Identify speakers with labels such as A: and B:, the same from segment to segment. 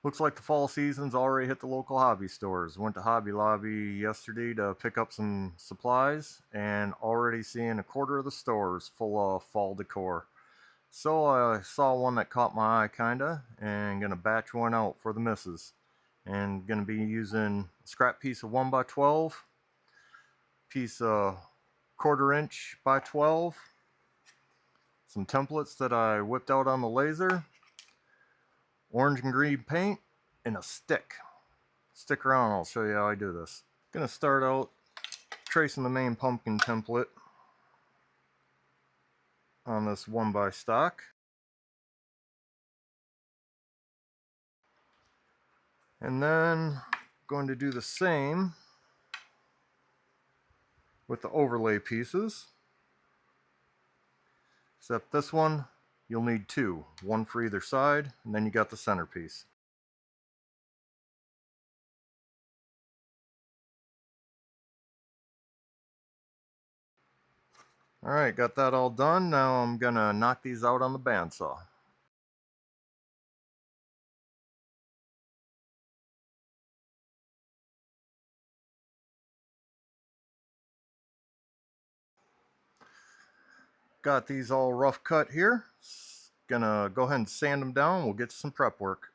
A: Looks like the fall season's already hit the local hobby stores. Went to Hobby Lobby yesterday to pick up some supplies and already seeing a quarter of the stores full of fall decor. So I saw one that caught my eye kinda and gonna batch one out for the missus. And gonna be using a scrap piece of 1x12, piece of 1/4 inch by 12, some templates that I whipped out on the laser, orange and green paint, and a stick. Stick around, I'll show you how I do this. Gonna start out tracing the main pumpkin template on this 1x stock. And then going to do the same with the overlay pieces. Except this one, you'll need two, one for either side, and then you got the centerpiece. Alright, got that all done. Now I'm gonna knock these out on the bandsaw. Got these all rough cut here. Gonna go ahead and sand them down. We'll get to some prep work.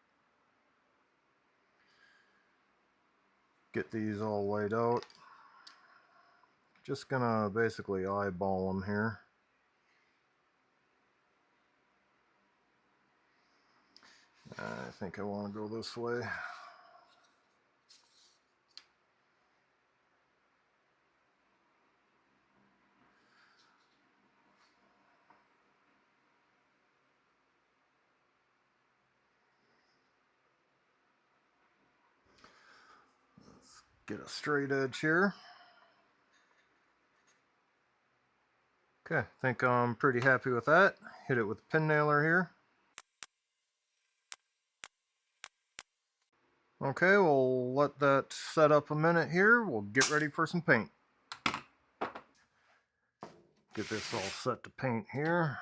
A: Get these all laid out. Just gonna basically eyeball them here. I think I want to go this way. Let's get a straight edge here. Okay, I think I'm pretty happy with that. Hit it with a pin nailer here. Okay, we'll let that set up a minute here. We'll get ready for some paint. Get this all set to paint here.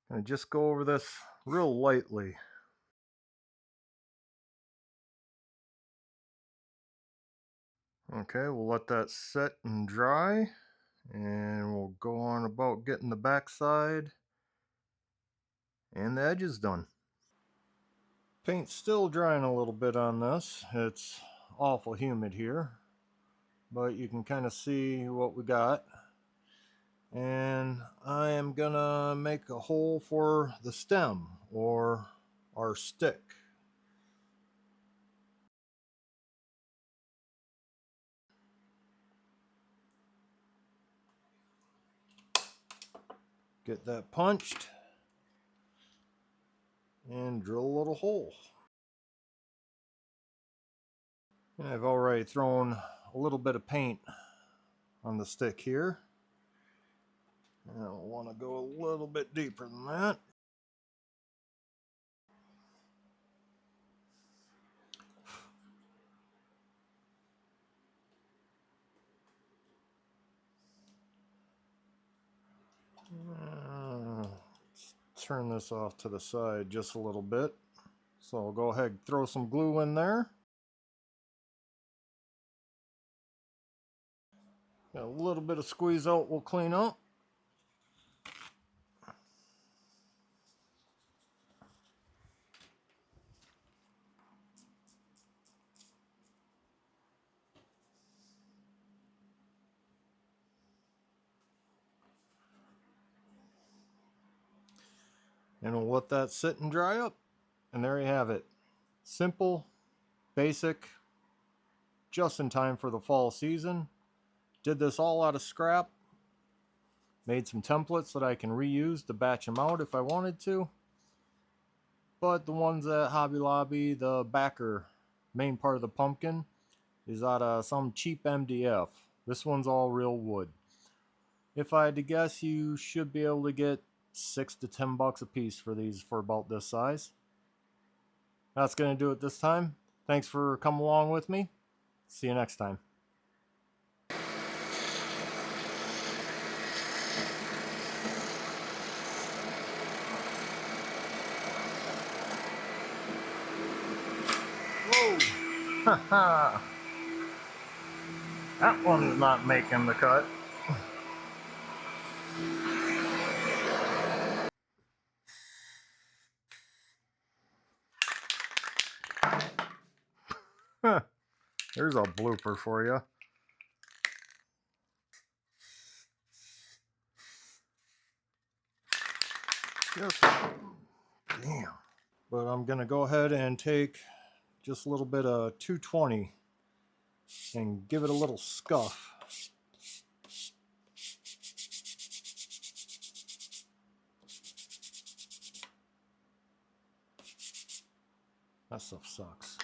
A: And just go over this real lightly. Okay, we'll let that set and dry. And we'll go on about getting the backside and the edges done. Paint's still drying a little bit on this. It's awful humid here, but you can kind of see what we got. And I am gonna make a hole for the stem or our stick. Get that punched and drill a little hole. And I've already thrown a little bit of paint on the stick here. And I'll want to go a little bit deeper than that. Let's turn this off to the side just a little bit. So I'll go ahead and throw some glue in there. Got a little bit of squeeze out we'll clean up. And we'll let that sit and dry up. And there you have it. Simple, basic, just in time for the fall season. Did this all out of scrap. Made some templates that I can reuse to batch them out if I wanted to. But the ones at Hobby Lobby, the backer, main part of the pumpkin, is out of some cheap MDF. This one's all real wood. If I had to guess, you should be able to get $6 to $10 a piece for these for about this size. That's going to do it this time. Thanks for coming along with me. See you next time. Haha. That one's not making the cut. There's a blooper for you. Just, damn. But I'm gonna go ahead and take just a little bit of 220 and give it a little scuff. That stuff sucks.